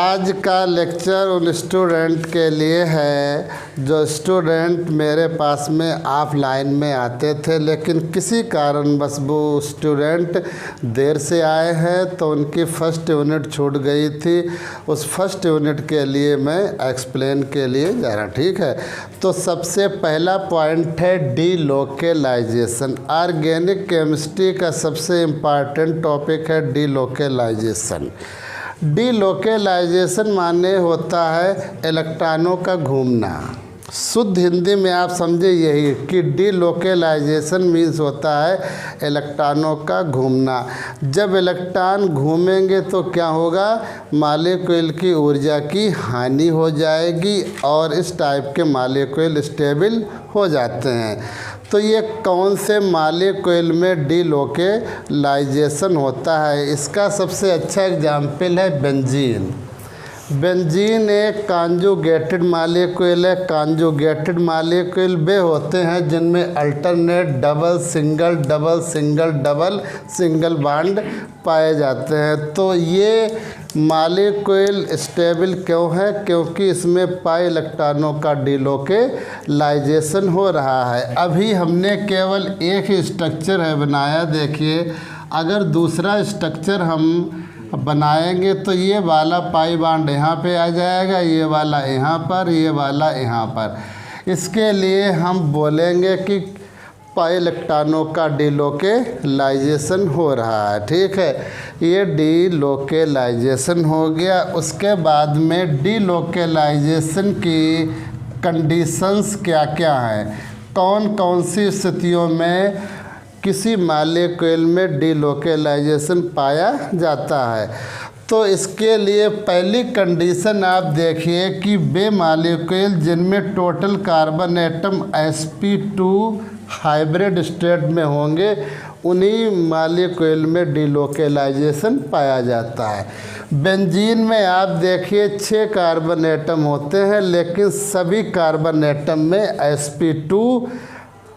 आज का लेक्चर उन स्टूडेंट के लिए है जो स्टूडेंट मेरे पास में ऑफलाइन में आते थे, लेकिन किसी कारणवश वो स्टूडेंट देर से आए हैं तो उनकी फ़र्स्ट यूनिट छूट गई थी। उस फर्स्ट यूनिट के लिए मैं एक्सप्लेन के लिए जा रहा, ठीक है। तो सबसे पहला पॉइंट है डीलोकेलाइजेशन। ऑर्गेनिक केमिस्ट्री का सबसे इम्पॉर्टेंट टॉपिक है डीलोकेलाइजेशन। डीलोकेलाइजेशन माने होता है इलेक्ट्रॉनों का घूमना। शुद्ध हिंदी में आप समझे यही कि डीलोकेलाइजेशन मीन्स होता है इलेक्ट्रॉनों का घूमना। जब इलेक्ट्रॉन घूमेंगे तो क्या होगा, मॉलिक्यूल की ऊर्जा की हानि हो जाएगी और इस टाइप के मॉलिक्यूल स्टेबल हो जाते हैं। तो ये कौन से मॉलिक्यूल में डीलोकेलाइजेशन होता है, इसका सबसे अच्छा एग्जाम्पल है बेंजीन। बेंजीन एक कॉन्जुगेटेड मॉलिक्यूल है। कॉन्जुगेटेड मॉलिक्यूल वे होते हैं जिनमें alternate double single double single double single bond पाए जाते हैं। तो ये मॉलिक्यूल स्टेबल क्यों है, क्योंकि इसमें पाई इलेक्ट्रॉनों का डीलोकेलाइजेशन हो रहा है। अभी हमने केवल एक ही स्ट्रक्चर है बनाया। देखिए, अगर दूसरा स्ट्रक्चर हम बनाएंगे तो ये वाला पाई बॉन्ड यहाँ पे आ जाएगा, ये वाला यहाँ पर, ये वाला यहाँ पर। इसके लिए हम बोलेंगे कि पाई इलेक्ट्रॉनों का डीलोकेलाइजेशन हो रहा है, ठीक है। ये डीलोकेलाइजेशन हो गया। उसके बाद में डीलोकेलाइजेशन की कंडीशंस क्या क्या हैं, कौन कौन सी स्थितियों में किसी मॉलिक्यूल में डीलोकेलाइजेशन पाया जाता है। तो इसके लिए पहली कंडीशन आप देखिए कि वे मॉलिक्यूल जिनमें total carbon atom sp2 hybrid state में होंगे, उन्हीं मॉलिक्यूल में डीलोकेलाइजेशन पाया जाता है। बेंजीन में आप देखिए 6 कार्बन एटम होते हैं, लेकिन सभी कार्बन एटम में sp2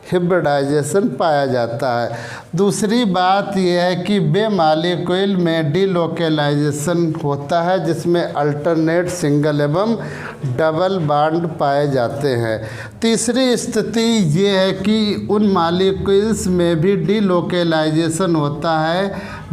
हिब्रिडाइजेशन पाया जाता है। दूसरी बात यह है कि वे मॉलिक्यूल में डीलोकेलाइजेशन होता है जिसमें अल्टरनेट सिंगल एवं डबल बॉन्ड पाए जाते हैं। तीसरी स्थिति ये है कि उन मॉलिक्यूल्स में भी डीलोकेलाइजेशन होता है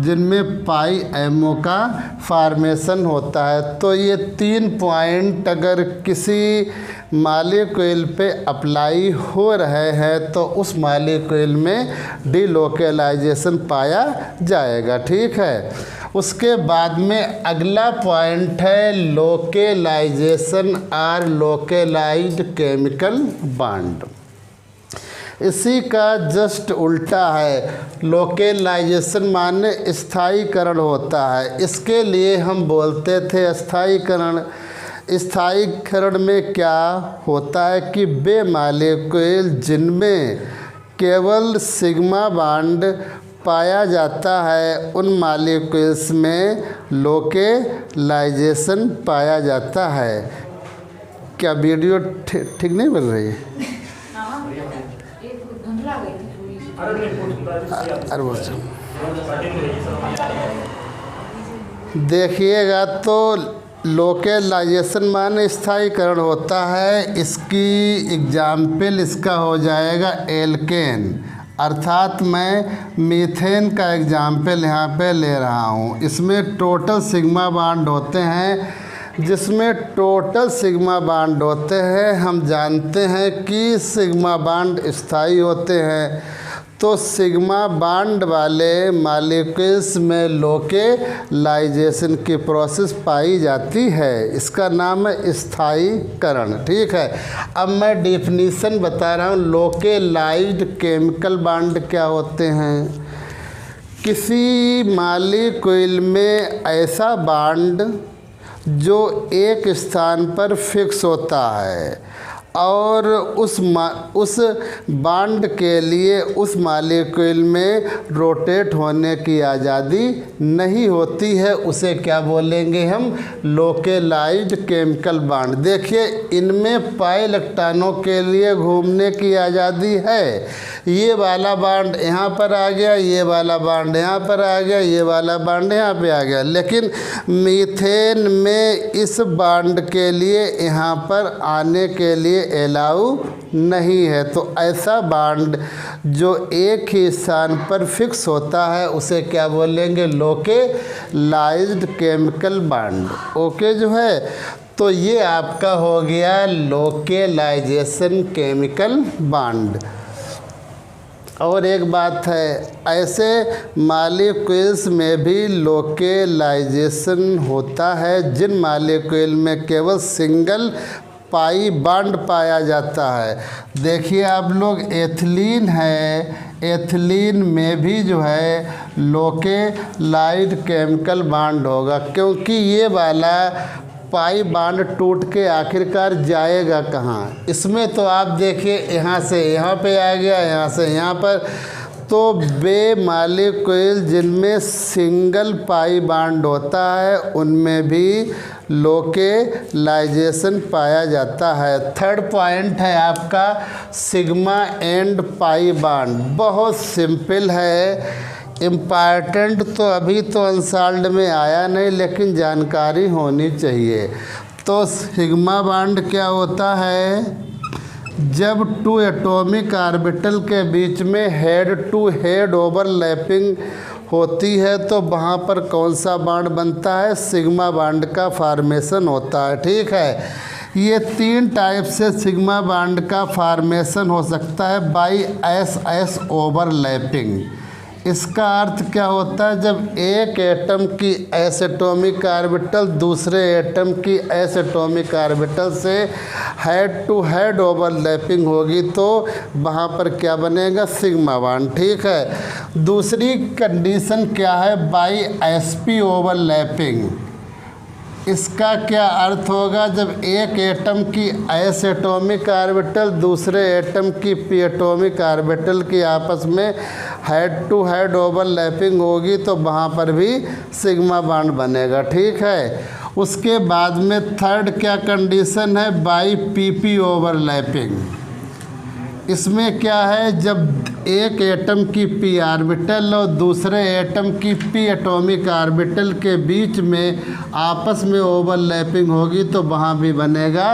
जिनमें पाई एमओ का फॉर्मेशन होता है। तो ये 3 पॉइंट अगर किसी मॉलिक्यूल पे अप्लाई हो रहे हैं तो उस मॉलिक्यूल में डीलोकेलाइजेशन पाया जाएगा, ठीक है। उसके बाद में अगला पॉइंट है लोकेलाइजेशन और लोकेलाइज्ड केमिकल बॉन्ड। इसी का जस्ट उल्टा है। लोकेलाइजेशन माने स्थायीकरण होता है। इसके लिए हम बोलते थे स्थायीकरण। स्थायीकरण में क्या होता है कि वे मॉलिक्यूल जिनमें केवल सिग्मा बॉन्ड पाया जाता है, उन मॉलिक्यूल्स में लोकेलाइजेशन पाया जाता है। क्या वीडियो ठीक नहीं बन रही है? देखिएगा तो लोकेलाइजेशन माने स्थायीकरण होता है। इसकी एग्जाम्पल इसका हो जाएगा एल्केन, अर्थात मैं मीथेन का एग्जाम्पल यहाँ पे ले रहा हूँ। इसमें टोटल सिग्मा बॉन्ड होते हैं। जिसमें टोटल सिग्मा बॉन्ड होते हैं, हम जानते हैं कि सिग्मा बॉन्ड स्थायी होते हैं। तो सिग्मा बॉन्ड वाले मॉलिक्यूल्स में लोकेलाइजेशन की प्रोसेस पाई जाती है। इसका नाम है स्थायीकरण, ठीक है। अब मैं डेफिनीशन बता रहा हूँ। लोकेलाइज्ड केमिकल बॉन्ड क्या होते हैं? किसी मॉलिक्यूल में ऐसा बॉन्ड जो एक स्थान पर फिक्स होता है और उस बॉन्ड के लिए उस मॉलिक्यूल में रोटेट होने की आज़ादी नहीं होती है, उसे क्या बोलेंगे हम? लोकेलाइज्ड केमिकल बॉन्ड। देखिए इनमें पाई इलेक्ट्रॉनों के लिए घूमने की आज़ादी है। ये वाला बॉन्ड यहाँ पर आ गया, ये वाला बॉन्ड यहाँ पर आ गया, ये वाला बॉन्ड यहाँ पे आ गया, लेकिन मीथेन में इस बॉन्ड के लिए यहाँ पर आने के लिए अलाउ नहीं है। तो ऐसा बॉन्ड जो एक ही स्थान पर फिक्स होता है उसे क्या बोलेंगे? लोकेलाइज्ड केमिकल बॉन्ड। ओके जो है, तो ये आपका हो गया लोकेलाइजेशन केमिकल बॉन्ड। और एक बात है, ऐसे मॉलिक्यूल्स में भी लोकेलाइजेशन होता है जिन मॉलिक्यूल में केवल सिंगल पाई बॉन्ड पाया जाता है। देखिए आप लोग, एथिलीन है, एथिलीन में भी जो है लोकेलाइज्ड केमिकल बॉन्ड होगा, क्योंकि ये वाला पाई बॉन्ड टूट के आखिरकार जाएगा कहाँ? इसमें तो आप देखिए यहाँ से यहाँ पे आ गया, यहाँ से यहाँ पर, तो वे मॉलिक्यूल जिनमें सिंगल पाई बॉन्ड होता है उनमें भी लोकेलाइजेशन पाया जाता है। थर्ड पॉइंट है आपका सिग्मा एंड पाई बॉन्ड। बहुत सिंपल है, इम्पॉर्टेंट तो अभी तो अनसॉल्व्ड में आया नहीं, लेकिन जानकारी होनी चाहिए। तो सिग्मा बॉन्ड क्या होता है? जब टू एटॉमिक ऑर्बिटल के बीच में हेड टू हेड ओवरलैपिंग होती है तो वहाँ पर कौन सा बॉन्ड बनता है? सिग्मा बॉन्ड का फॉर्मेशन होता है। ठीक है, ये 3 टाइप से सिग्मा बॉन्ड का फॉर्मेशन हो सकता है बाई एस एस ओवरलैपिंग। इसका अर्थ क्या होता है? जब एक एटम की एस एटॉमिक ऑर्बिटल दूसरे एटम की एस एटॉमिक ऑर्बिटल से हेड टू हेड ओवरलैपिंग होगी तो वहाँ पर क्या बनेगा? Sigma bond. ठीक है, दूसरी कंडीशन क्या है? By SP overlapping. इसका क्या अर्थ होगा? जब एक एटम की एस एटॉमिक ऑर्बिटल दूसरे एटम की पी एटॉमिक ऑर्बिटल की आपस में हेड टू हेड ओवरलैपिंग होगी तो वहाँ पर भी सिग्मा बॉन्ड बनेगा। ठीक है, उसके बाद में थर्ड क्या कंडीशन है? By PP overlapping. इसमें क्या है? जब एक एटम की पी ऑर्बिटल और दूसरे एटम की पी एटॉमिक ऑर्बिटल के बीच में आपस में ओवरलैपिंग होगी तो वहाँ भी बनेगा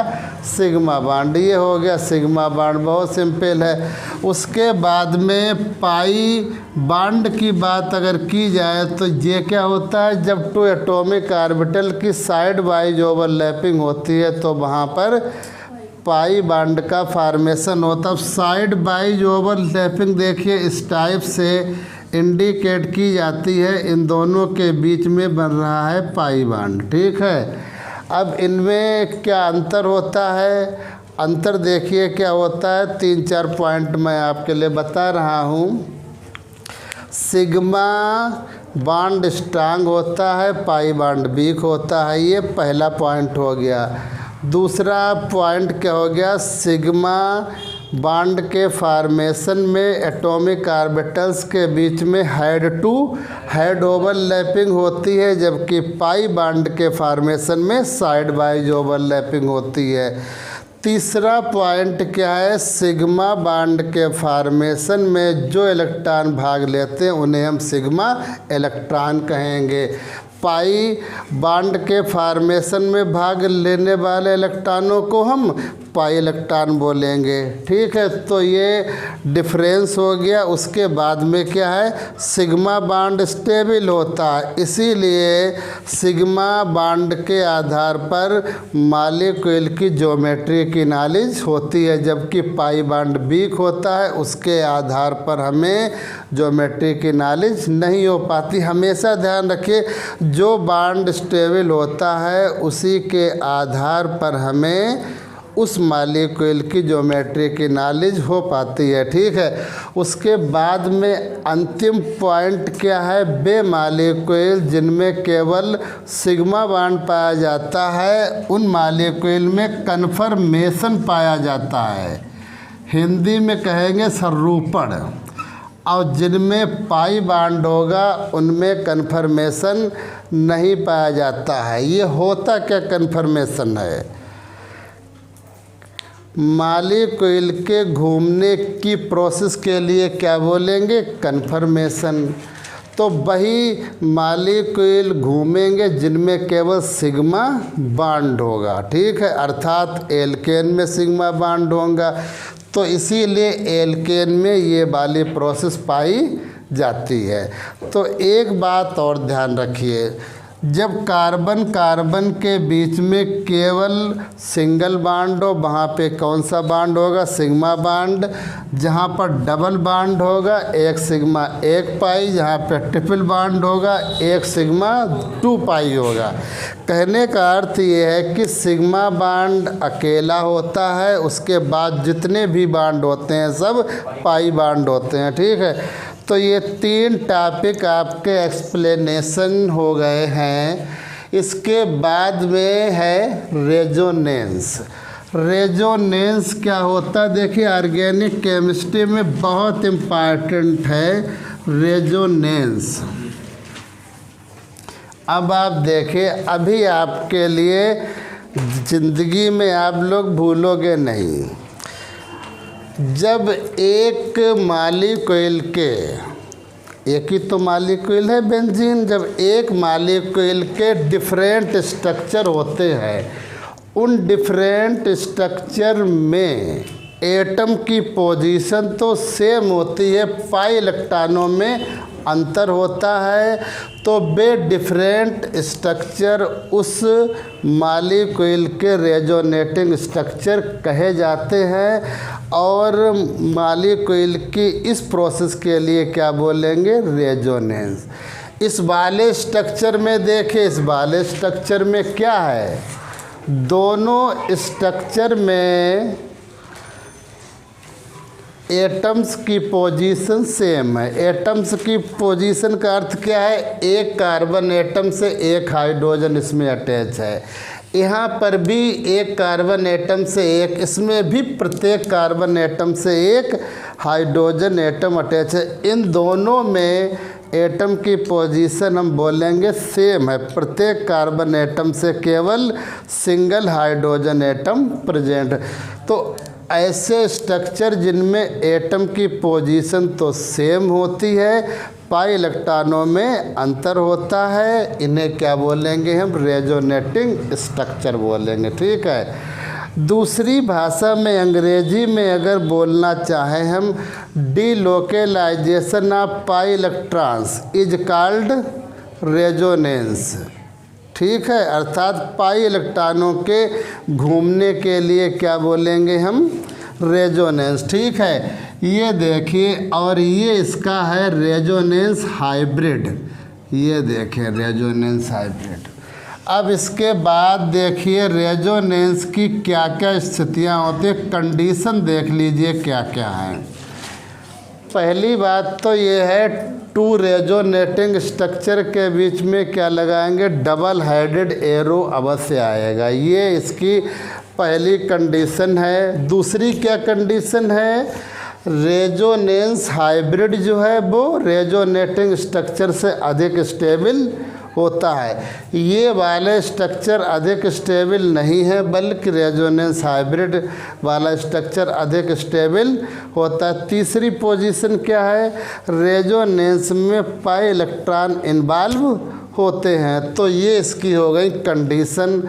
सिग्मा बॉन्ड। ये हो गया सिग्मा बॉन्ड, बहुत सिंपल है। उसके बाद में पाई बॉन्ड की बात अगर की जाए तो ये क्या होता है? जब टू एटॉमिक ऑर्बिटल की साइड वाइज ओवरलैपिंग होती है तो वहाँ पर पाई बॉन्ड का फॉर्मेशन होता है। साइड वाइज ओवरलैपिंग देखिए इस टाइप से इंडिकेट की जाती है, इन दोनों के बीच में बन रहा है पाई बॉन्ड। ठीक है, अब इनमें क्या अंतर होता है? अंतर देखिए क्या होता है, 3-4 पॉइंट मैं आपके लिए बता रहा हूँ। सिग्मा बॉन्ड स्ट्रांग होता है, पाई बॉन्ड वीक होता है, ये पहला पॉइंट हो गया। दूसरा पॉइंट क्या हो गया? सिग्मा बॉन्ड के फॉर्मेशन में एटॉमिक ऑर्बिटल्स के बीच में हेड टू हेड ओवरलैपिंग होती है, जबकि पाई बॉन्ड के फॉर्मेशन में साइड वाइज ओवरलैपिंग होती है। तीसरा पॉइंट क्या है? सिग्मा बॉन्ड के फॉर्मेशन में जो इलेक्ट्रॉन भाग लेते हैं उन्हें हम सिग्मा इलेक्ट्रॉन कहेंगे। पाई बॉन्ड के फॉर्मेशन में भाग लेने वाले इलेक्ट्रॉनों को हम पाई इलेक्ट्रॉन बोलेंगे। ठीक है, तो ये डिफरेंस हो गया। उसके बाद में क्या है? सिग्मा बॉन्ड स्टेबल होता है, इसीलिए सिग्मा बॉन्ड के आधार पर मॉलिक्यूल की ज्योमेट्री की नॉलेज होती है, जबकि पाई बॉन्ड वीक होता है, उसके आधार पर हमें ज्योमेट्री की नॉलेज नहीं हो पाती। हमेशा ध्यान रखिए, जो बॉन्ड स्टेबल होता है उसी के आधार पर हमें उस मॉलिक्यूल की ज्योमेट्री की नॉलेज हो पाती है। ठीक है, उसके बाद में अंतिम पॉइंट क्या है, वे मॉलिक्यूल जिनमें केवल सिग्मा बॉन्ड पाया जाता है उन मॉलिक्यूल में कन्फर्मेशन पाया जाता है, हिंदी में कहेंगे संरूपण, और जिनमें पाई बॉन्ड होगा उनमें कन्फर्मेशन नहीं पाया जाता है। ये होता क्या कन्फर्मेशन है, मॉलिक्यूल के घूमने की प्रोसेस के लिए क्या बोलेंगे, कन्फर्मेशन। तो वही मॉलिक्यूल घूमेंगे जिनमें केवल सिग्मा बॉन्ड होगा। ठीक है, अर्थात एल्केन में सिग्मा बॉन्ड होगा, तो इसीलिए एल्केन में ये वाली प्रोसेस पाई जाती है। तो एक बात और ध्यान रखिए, जब कार्बन कार्बन के बीच में केवल सिंगल बॉन्ड हो वहाँ पे कौन सा बॉन्ड होगा, सिग्मा बॉन्ड। जहाँ पर डबल बॉन्ड होगा एक सिग्मा एक पाई, जहाँ पे ट्रिपल बॉन्ड होगा एक सिग्मा 2 पाई होगा। कहने का अर्थ ये है कि सिग्मा बॉन्ड अकेला होता है, उसके बाद जितने भी बॉन्ड होते हैं सब पाई बॉन्ड होते हैं। ठीक है, तो ये 3 टॉपिक आपके एक्सप्लेनेशन हो गए हैं। इसके बाद में है रेजोनेंस। रेजोनेंस क्या होता है, देखिए ऑर्गेनिक केमिस्ट्री में बहुत इम्पॉर्टेंट है रेजोनेंस। अब आप देखिए, अभी आपके लिए ज़िंदगी में आप लोग भूलोगे नहीं, जब एक मॉलिक्यूल के, एक ही तो मॉलिक्यूल है बेंजीन, जब एक मॉलिक्यूल के डिफरेंट स्ट्रक्चर होते हैं, उन डिफरेंट स्ट्रक्चर में एटम की पोजीशन तो सेम होती है, पाई इलेक्ट्रॉनों में अंतर होता है, तो वे डिफरेंट स्ट्रक्चर उस मॉलिक्यूल के रेजोनेटिंग स्ट्रक्चर कहे जाते हैं। और मॉलिक्यूल की इस प्रोसेस के लिए क्या बोलेंगे, रेजोनेंस। इस वाले स्ट्रक्चर में देखिए, इस वाले स्ट्रक्चर में क्या है, दोनों स्ट्रक्चर में एटम्स की पोजीशन सेम है। एटम्स की पोजीशन का अर्थ क्या है, एक कार्बन एटम से एक हाइड्रोजन इसमें अटैच है, यहाँ पर भी एक कार्बन एटम से एक, इसमें भी प्रत्येक कार्बन एटम से एक हाइड्रोजन एटम अटैच है। इन दोनों में एटम की पोजीशन हम बोलेंगे सेम है, प्रत्येक कार्बन एटम से केवल सिंगल हाइड्रोजन एटम प्रेजेंट है। तो ऐसे स्ट्रक्चर जिनमें एटम की पोजीशन तो सेम होती है, पाई इलेक्ट्रॉनों में अंतर होता है, इन्हें क्या बोलेंगे हम, रेजोनेटिंग स्ट्रक्चर बोलेंगे। ठीक है, दूसरी भाषा में अंग्रेजी में अगर बोलना चाहें हम, delocalisation of pi electrons is called resonance. ठीक है, अर्थात पाई इलेक्ट्रॉनों के घूमने के लिए क्या बोलेंगे हम, रेजोनेंस। ठीक है, ये देखिए, और ये इसका है रेजोनेंस हाइब्रिड, ये देखें रेजोनेंस हाइब्रिड। अब इसके बाद देखिए रेजोनेंस की क्या क्या स्थितियाँ होती हैं, कंडीशन देख लीजिए क्या क्या हैं। पहली बात तो ये है, 2 रेजोनेटिंग स्ट्रक्चर के बीच में क्या लगाएंगे, डबल हेडेड एरो अवश्य आएगा, ये इसकी पहली कंडीशन है। दूसरी क्या कंडीशन है, रेजोनेंस हाइब्रिड जो है वो रेजोनेटिंग स्ट्रक्चर से अधिक स्टेबल होता है। ये वाले स्ट्रक्चर अधिक स्टेबल नहीं है, बल्कि रेजोनेंस हाइब्रिड वाला स्ट्रक्चर अधिक स्टेबल होता है। तीसरी पोजीशन क्या है, रेजोनेंस में पाई इलेक्ट्रॉन इन्वॉल्व होते हैं। तो ये इसकी हो गई कंडीशन।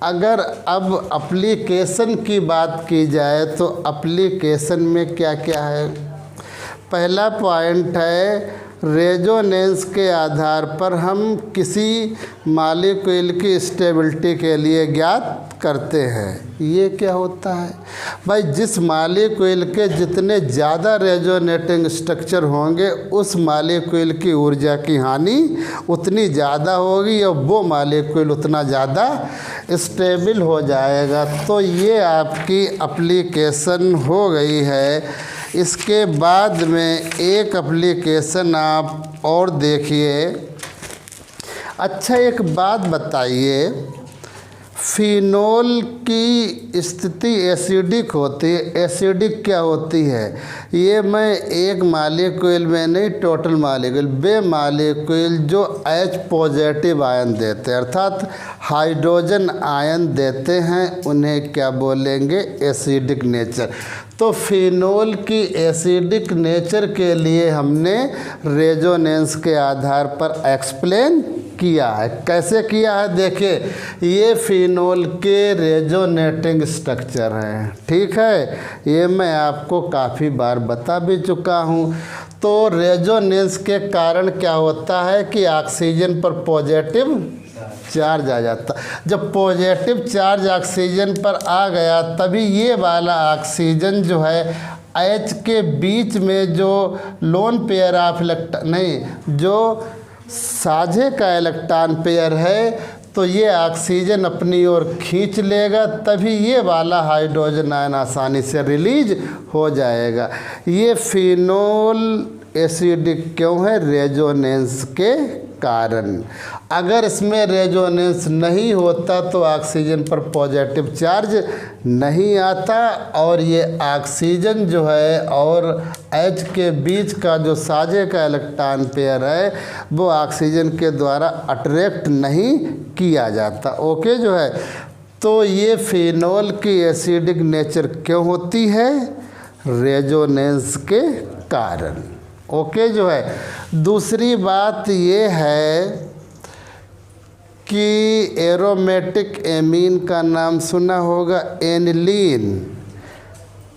अगर अब एप्लीकेशन की बात की जाए तो एप्लीकेशन में क्या क्या है, पहला पॉइंट है रेजोनेंस के आधार पर हम किसी मॉलिक्यूल की स्टेबिलिटी के लिए ज्ञात करते हैं। ये क्या होता है भाई, जिस मॉलिक्यूल के जितने ज़्यादा रेजोनेटिंग स्ट्रक्चर होंगे उस मॉलिक्यूल की ऊर्जा की हानि उतनी ज़्यादा होगी और वो मॉलिक्यूल उतना ज़्यादा स्टेबल हो जाएगा। तो ये आपकी एप्लीकेशन हो गई है। इसके बाद में एक एप्लीकेशन आप और देखिए। अच्छा एक बात बताइए, फिनोल की स्थिति एसिडिक होती है। एसिडिक क्या होती है, ये मैं एक मॉलिक्यूल में नहीं, टोटल मॉलिक्यूल, वे मॉलिक्यूल जो H पॉजिटिव आयन देते हैं अर्थात हाइड्रोजन आयन देते हैं, उन्हें क्या बोलेंगे, एसिडिक नेचर। तो फिनोल की एसिडिक नेचर के लिए हमने रेजोनेंस के आधार पर एक्सप्लेन किया है। कैसे किया है देखिए, ये फिनोल के रेजोनेटिंग स्ट्रक्चर हैं, ठीक है। ये मैं आपको काफ़ी बार बता भी चुका हूँ। तो रेजोनेंस के कारण क्या होता है कि ऑक्सीजन पर पॉजिटिव चार्ज आ जाता। जब पॉजिटिव चार्ज ऑक्सीजन पर आ गया तभी ये वाला ऑक्सीजन जो है H के बीच में जो लोन पेयर ऑफ इलेक्ट्रॉन नहीं, जो साझे का इलेक्ट्रॉन पेयर है, तो ये ऑक्सीजन अपनी ओर खींच लेगा, तभी ये वाला हाइड्रोजन आयन आसानी से रिलीज हो जाएगा। ये फिनोल एसिडिक क्यों है, रेजोनेंस के कारण। अगर इसमें रेजोनेंस नहीं होता तो ऑक्सीजन पर पॉजिटिव चार्ज नहीं आता और ये ऑक्सीजन जो है और H के बीच का जो साझे का इलेक्ट्रॉन पेयर है वो ऑक्सीजन के द्वारा अट्रैक्ट नहीं किया जाता। ओके जो है, तो ये फिनोल की एसिडिक नेचर क्यों होती है, रेजोनेंस के कारण। ओके जो है, दूसरी बात ये है कि एरोमेटिक एमीन का नाम सुना होगा, एनिलीन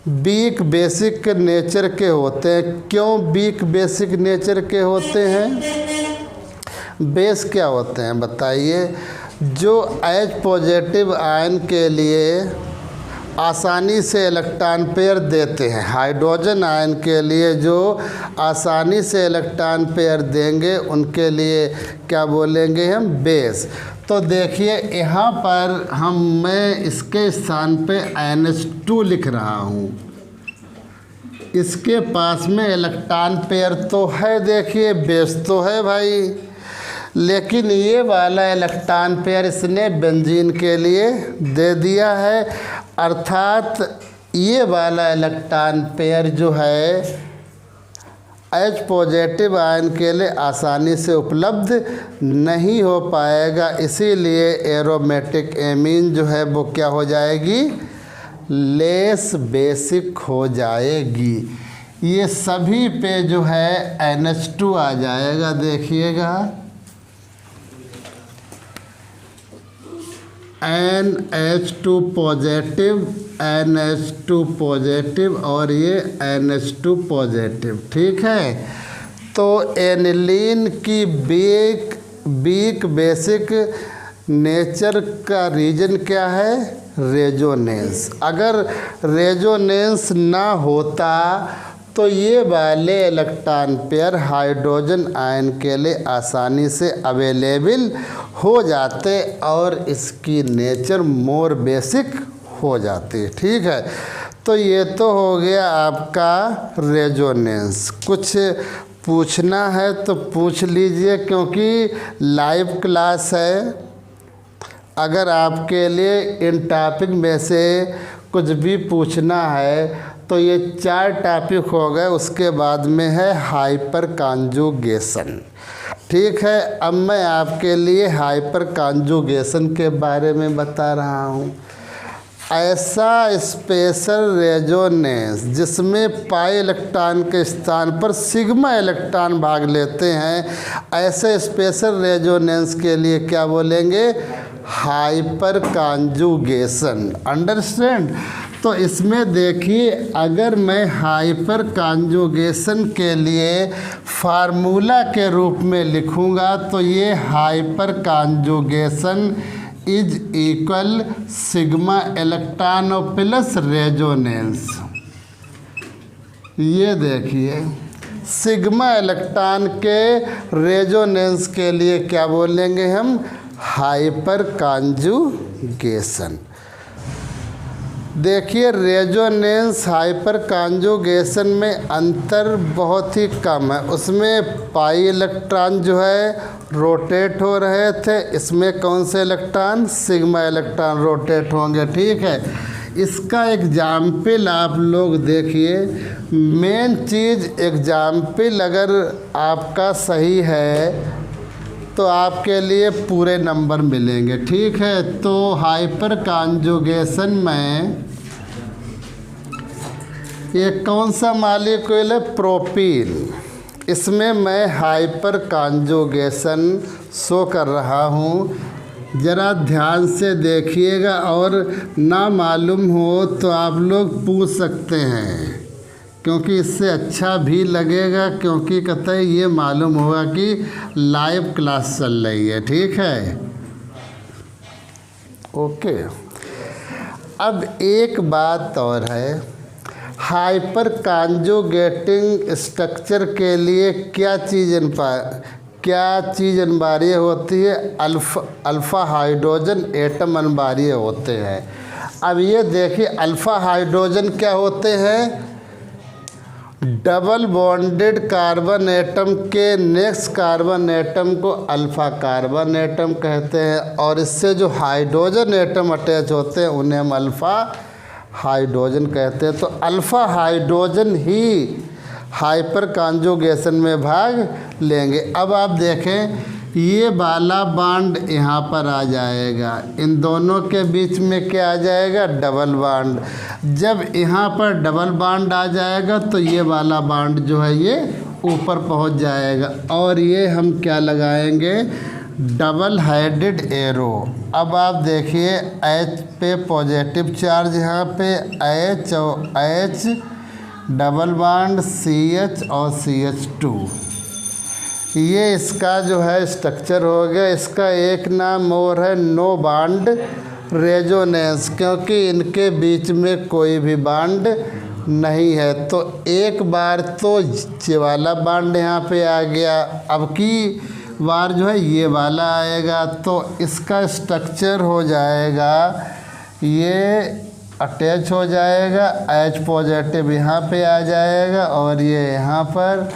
वीक बेसिक नेचर के होते हैं। क्यों वीक बेसिक नेचर के होते हैं, बेस क्या होते हैं बताइए, जो H पॉजिटिव आयन के लिए आसानी से इलेक्ट्रॉन पेयर देते हैं, हाइड्रोजन आयन के लिए जो आसानी से इलेक्ट्रॉन पेयर देंगे उनके लिए क्या बोलेंगे हम, बेस। तो देखिए यहाँ पर मैं इसके स्थान पे NH2 लिख रहा हूँ, इसके पास में इलेक्ट्रॉन पेयर तो है, देखिए बेस तो है भाई, लेकिन ये वाला इलेक्ट्रॉन पेयर इसने बेंजीन के लिए दे दिया है। अर्थात ये वाला इलेक्ट्रॉन पेयर जो है H पॉजिटिव आयन के लिए आसानी से उपलब्ध नहीं हो पाएगा, इसीलिए एरोमेटिक एमीन जो है वो क्या हो जाएगी, लेस बेसिक हो जाएगी। ये सभी पे जो है NH2 आ जाएगा, देखिएगा NH2 पॉजिटिव, NH2 पॉजिटिव और ये NH2 पॉजिटिव, ठीक है। तो एनिलीन की वीक बेसिक नेचर का रीजन क्या है, रेजोनेंस। अगर रेजोनेंस ना होता तो ये वाले इलेक्ट्रॉन पेयर हाइड्रोजन आयन के लिए आसानी से अवेलेबल हो जाते और इसकी नेचर मोर बेसिक हो जाती, ठीक है। तो ये तो हो गया आपका रेजोनेंस। कुछ पूछना है तो पूछ लीजिए, क्योंकि लाइव क्लास है। अगर आपके लिए इन टॉपिक में से कुछ भी पूछना है तो ये 4 टॉपिक हो गए, उसके बाद में है हाइपर कॉन्जुगेशन, ठीक है। अब मैं आपके लिए हाइपर कॉन्जुगेशन के बारे में बता रहा हूँ। ऐसा स्पेशल रेजोनेंस जिसमें पाई इलेक्ट्रॉन के स्थान पर सिग्मा इलेक्ट्रॉन भाग लेते हैं, ऐसे स्पेशल रेजोनेंस के लिए क्या बोलेंगे, हाइपर कॉन्जुगेशन। अंडरस्टैंड। तो इसमें देखिए, अगर मैं हाइपर कॉन्जुगेशन के लिए फार्मूला के रूप में लिखूँगा तो ये hyper conjugation is equal sigma electron plus resonance. ये देखिए, सिग्मा इलेक्ट्रॉन के रेजोनेंस के लिए क्या बोलेंगे हम? Hyper conjugation. देखिए, रेजोनेंस हाइपर कॉन्जुगेशन में अंतर बहुत ही कम है। उसमें पाई इलेक्ट्रॉन जो है रोटेट हो रहे थे, इसमें कौन से इलेक्ट्रॉन? सिग्मा इलेक्ट्रॉन रोटेट होंगे। ठीक है, इसका एग्जाम्पल आप लोग देखिए। मेन चीज़ एग्जाम्पल अगर आपका सही है तो आपके लिए पूरे नंबर मिलेंगे। ठीक है, तो हाइपर कॉन्जुगेशन में ये कौन सा मॉलिक्यूल है? प्रोपीन। इसमें मैं हाइपर कॉन्जुगेशन शो कर रहा हूँ, ज़रा ध्यान से देखिएगा, और ना मालूम हो तो आप लोग पूछ सकते हैं, क्योंकि इससे अच्छा भी लगेगा, क्योंकि कतई ये मालूम होगा कि लाइव क्लास चल रही है। ठीक है, ओके। अब एक बात और है, हाइपर कॉन्जुगेटिंग स्ट्रक्चर के लिए क्या चीज़ अनिवार्य होती है? अल्फ़ा हाइड्रोजन एटम अनिवार्य होते हैं। अब ये देखिए, अल्फ़ा हाइड्रोजन क्या होते हैं? डबल बॉन्डेड कार्बन एटम के नेक्स्ट कार्बन एटम को अल्फ़ा कार्बन एटम कहते हैं, और इससे जो हाइड्रोजन एटम अटैच होते हैं उन्हें हम अल्फ़ा हाइड्रोजन कहते हैं। तो अल्फ़ा हाइड्रोजन ही हाइपर कॉन्जुगेशन में भाग लेंगे। अब आप देखें, ये वाला बॉन्ड यहाँ पर आ जाएगा, इन दोनों के बीच में क्या आ जाएगा? Double bond. जब यहाँ पर डबल बॉन्ड आ जाएगा तो ये वाला बॉन्ड जो है ये ऊपर पहुँच जाएगा, और ये हम क्या लगाएंगे? Double headed arrow. अब आप देखिए, H पे पॉजिटिव चार्ज, यहाँ पे H और H डबल बॉन्ड CH और CH2। ये इसका जो है स्ट्रक्चर हो गया। इसका एक नाम और है नो बॉन्ड रेजोनेंस, क्योंकि इनके बीच में कोई भी बॉन्ड नहीं है। तो एक बार तो ये वाला बॉन्ड यहाँ पे आ गया, अब की बार जो है ये वाला आएगा, तो इसका स्ट्रक्चर हो जाएगा, ये अटैच हो जाएगा, H पॉजिटिव यहाँ पे आ जाएगा, और ये यहाँ पर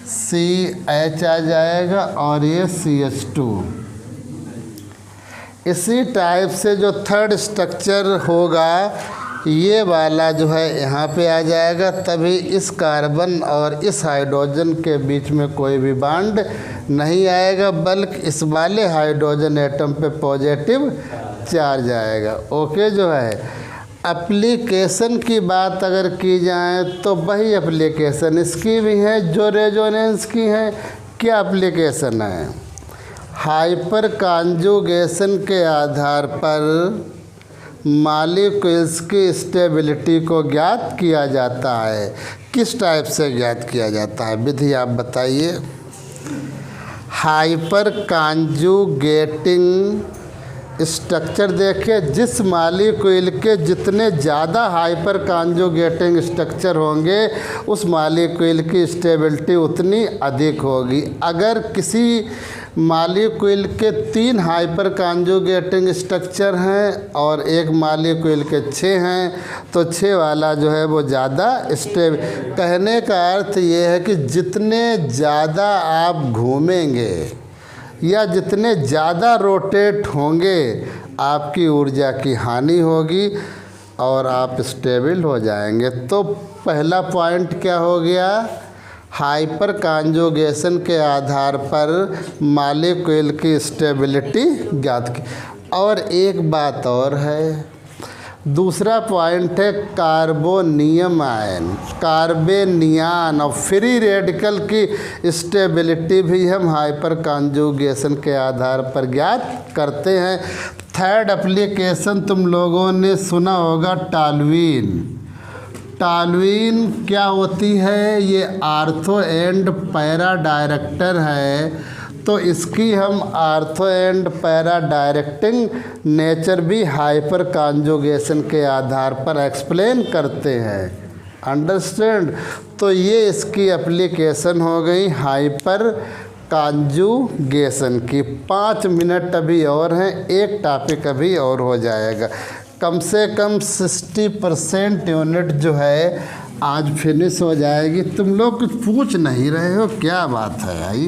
CH आ जाएगा, और ये CH2। इसी टाइप से जो थर्ड स्ट्रक्चर होगा, ये वाला जो है यहाँ पे आ जाएगा, तभी इस कार्बन और इस हाइड्रोजन के बीच में कोई भी बॉन्ड नहीं आएगा, बल्कि इस वाले हाइड्रोजन एटम पे पॉजिटिव चार्ज आएगा। ओके, जो है एप्लीकेशन की बात अगर की जाए तो वही एप्लीकेशन इसकी भी है जो रेजोनेंस की है। क्या एप्लीकेशन है? हाइपर कॉन्जुगेशन के आधार पर मॉलिक्यूल्स की स्टेबिलिटी को ज्ञात किया जाता है। किस टाइप से ज्ञात किया जाता है? विधि आप बताइए। हाइपर कॉन्जुगेटिंग स्ट्रक्चर देखिए, जिस मॉलिक्यूल के जितने ज़्यादा हाइपर कॉन्जुगेटिंग स्ट्रक्चर होंगे उस मॉलिक्यूल की स्टेबिलिटी उतनी अधिक होगी। अगर किसी मॉलिक्यूल के 3 हाइपर कॉन्जुगेटिंग स्ट्रक्चर हैं और एक मॉलिक्यूल के 6 हैं, तो 6 वाला जो है वो ज़्यादा स्टेबल। कहने का अर्थ ये है कि जितने ज़्यादा आप घूमेंगे या जितने ज़्यादा रोटेट होंगे, आपकी ऊर्जा की हानि होगी और आप स्टेबल हो जाएंगे। तो पहला पॉइंट क्या हो गया? हाइपर कॉन्जुगेशन के आधार पर मॉलिक्यूल की स्टेबिलिटी ज्ञात की। और एक बात और है, दूसरा पॉइंट है कार्बोनियम आयन, कार्बेनियन और फ्री रेडिकल की स्टेबिलिटी भी हम हाइपर कॉन्जुगेशन के आधार पर ज्ञात करते हैं। थर्ड एप्लीकेशन तुम लोगों ने सुना होगा टॉल्यूइन। टॉल्यूइन क्या होती है? ये आर्थो एंड पैरा डायरेक्टर है, तो इसकी हम ortho and para directing nature भी हाइपर कॉन्जुगेशन के आधार पर एक्सप्लेन करते हैं। अंडरस्टैंड? तो ये इसकी एप्लीकेशन हो गई हाइपर कॉन्जुगेशन की। 5 मिनट अभी और हैं, एक टॉपिक अभी और हो जाएगा। कम से कम 60% यूनिट जो है आज फिनिश हो जाएगी। तुम लोग कुछ पूछ नहीं रहे हो, क्या बात है भाई?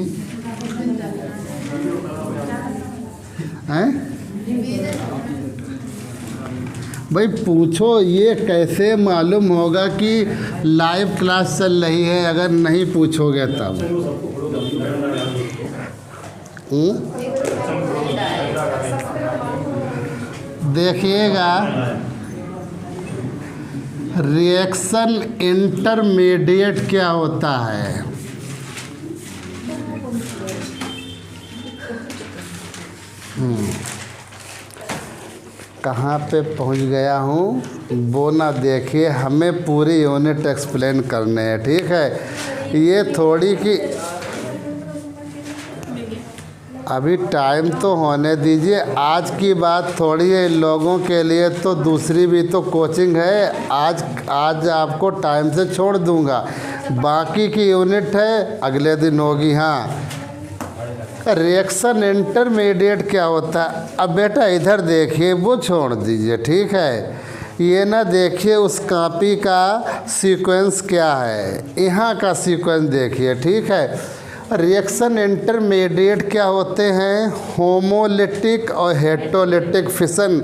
हैं भाई पूछो, ये कैसे मालूम होगा कि लाइव क्लास चल रही है अगर नहीं पूछोगे तब? देखिएगा, रिएक्शन इंटरमीडिएट क्या होता है? कहाँ पे पहुँच गया हूँ वो ना देखिए, हमें पूरी यूनिट एक्सप्लेन करने हैं, ठीक है? ये थोड़ी कि अभी टाइम तो होने दीजिए। आज की बात थोड़ी है, इन लोगों के लिए तो दूसरी भी तो कोचिंग है। आज आपको टाइम से छोड़ दूंगा, बाकी की यूनिट है अगले दिन होगी। हाँ, रिएक्शन इंटरमीडिएट क्या होता है? अब बेटा इधर देखिए, वो छोड़ दीजिए, ठीक है? ये ना देखिए उस कॉपी का सीक्वेंस क्या है, यहाँ का सीक्वेंस देखिए, ठीक है? रिएक्शन इंटरमीडिएट क्या होते हैं? होमोलिटिक और हेटेरोलिटिक फिशन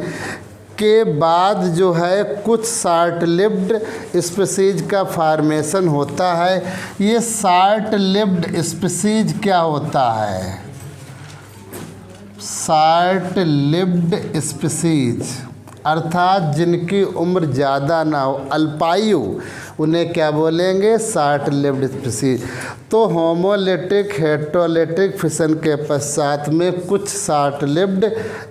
के बाद जो है कुछ शॉर्ट लिव्ड स्पीसीज का फार्मेशन होता है। ये शॉर्ट लिव्ड स्पीसीज क्या होता है? शॉर्ट लिव्ड स्पीसीज अर्थात जिनकी उम्र ज़्यादा ना हो, अल्पायु, उन्हें क्या बोलेंगे? Short lived species. तो होमोलिटिक हेटेरोलिटिक फिशन के पश्चात में कुछ शॉर्ट लिव्ड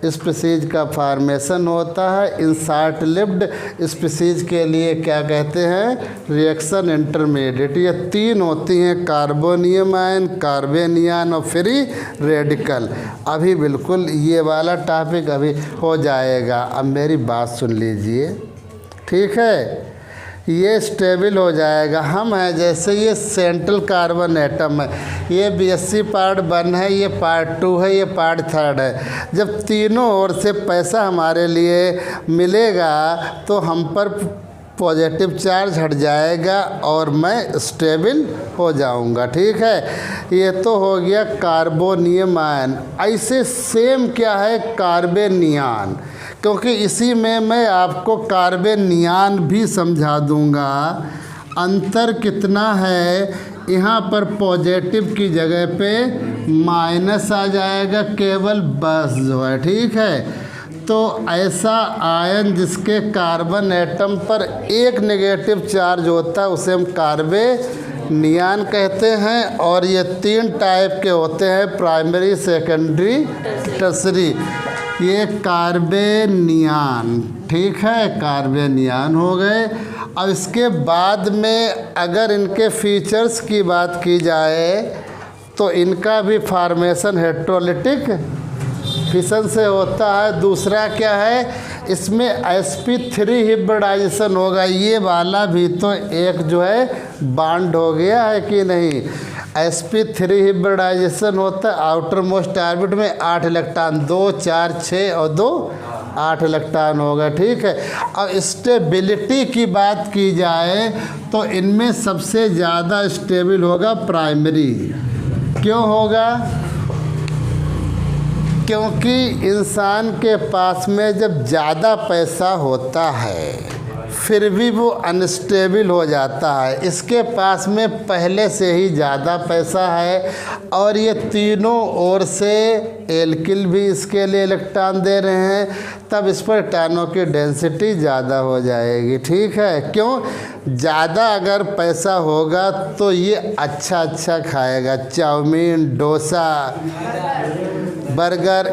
स्पीसीज का फार्मेशन होता है। इन शॉर्ट लिव्ड स्पीसीज के लिए क्या कहते हैं? Reaction intermediate. ये 3 होती हैं, कार्बोनियम आयन, कार्बेनियन और फ्री रेडिकल। अभी बिल्कुल ये वाला टॉपिक अभी हो जाएगा। अब मेरी बात सुन लीजिए, ठीक है? ये स्टेबल हो जाएगा। हम हैं जैसे ये सेंट्रल कार्बन एटम है, ये BSc पार्ट 1 है, ये पार्ट 2 है, ये पार्ट 3 है। जब तीनों ओर से पैसा हमारे लिए मिलेगा तो हम पर पॉजिटिव चार्ज हट जाएगा और मैं स्टेबल हो जाऊंगा, ठीक है? ये तो हो गया कार्बोनियम आयन। ऐसे सेम क्या है? कार्बेनियन, क्योंकि इसी में मैं आपको कार्बेनियन भी समझा दूंगा। अंतर कितना है? यहाँ पर पॉजिटिव की जगह पे माइनस आ जाएगा केवल, बस जो है, ठीक है? तो ऐसा आयन जिसके कार्बन एटम पर एक नेगेटिव चार्ज होता है उसे हम कार्बेनियन कहते हैं। और ये 3 टाइप के होते हैं, प्राइमरी, सेकेंडरी, टर्सरी। ये कार्बेनियन, ठीक है? कार्बेनियन हो गए। अब इसके बाद में अगर इनके फीचर्स की बात की जाए तो इनका भी फार्मेशन हेटेरोलिटिक फिशन से होता है। दूसरा क्या है? इसमें sp3 हिब्रिडाइजेशन होगा। ये वाला भी तो एक जो है बॉन्ड हो गया है कि नहीं? sp3 हिब्रिडाइजेशन होता है। आउटर मोस्ट ऑर्बिट में 8 इलेक्ट्रॉन, 2 4 6 और 2 8 इलेक्ट्रॉन होगा, ठीक है? अब स्टेबिलिटी की बात की जाए तो इनमें सबसे ज़्यादा स्टेबल होगा प्राइमरी। क्यों होगा? क्योंकि इंसान के पास में जब ज़्यादा पैसा होता है फिर भी वो अनस्टेबल हो जाता है। इसके पास में पहले से ही ज़्यादा पैसा है और ये तीनों ओर से एल्किल भी इसके लिए इलेक्ट्रॉन दे रहे हैं, तब इस पर इलेक्ट्रॉनों की डेंसिटी ज़्यादा हो जाएगी, ठीक है? क्यों? ज़्यादा अगर पैसा होगा तो ये अच्छा खाएगा, चाउमीन, डोसा, बर्गर,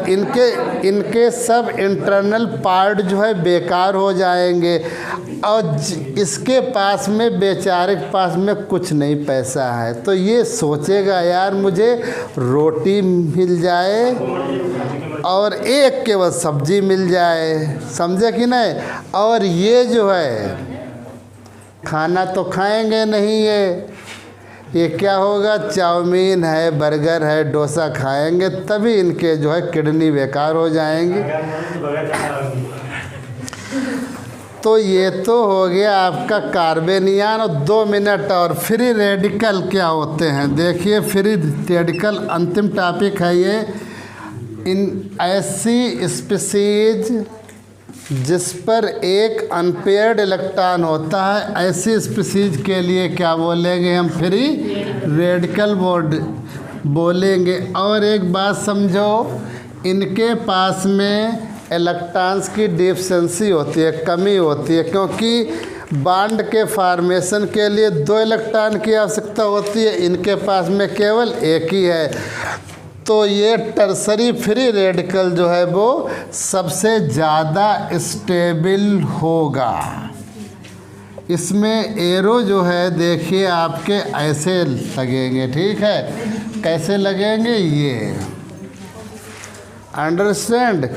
इनके सब इंटरनल पार्ट जो है बेकार हो जाएंगे और इसके पास में, बेचारे के पास में कुछ नहीं पैसा है, तो ये सोचेगा यार मुझे रोटी मिल जाए और एक केवल सब्जी मिल जाए, समझे कि नहीं। और ये जो है खाना तो खाएंगे नहीं, ये क्या होगा, चाउमीन है, बर्गर है, डोसा खाएंगे, तभी इनके जो है किडनी बेकार हो जाएंगी। तो ये तो हो गया आपका कार्बेनियन। और 2 मिनट और, फ्री रेडिकल क्या होते हैं देखिए। फ्री रेडिकल अंतिम टॉपिक है ये। इन ऐसी स्पीसीज जिस पर एक अनपेयर्ड इलेक्ट्रॉन होता है, ऐसी स्पीसीज के लिए क्या बोलेंगे हम, फ्री रेडिकल बोलेंगे। और एक बात समझो, इनके पास में इलेक्ट्रॉन्स की डिफिशिएंसी होती है, कमी होती है, क्योंकि बॉन्ड के फॉर्मेशन के लिए 2 इलेक्ट्रॉन की आवश्यकता होती है, इनके पास में केवल एक ही है। तो ये टर्सरी फ्री रेडिकल जो है वो सबसे ज़्यादा स्टेबल होगा। इसमें एरो जो है देखिए आपके ऐसे लगेंगे, ठीक है, कैसे लगेंगे ये, अंडरस्टैंड।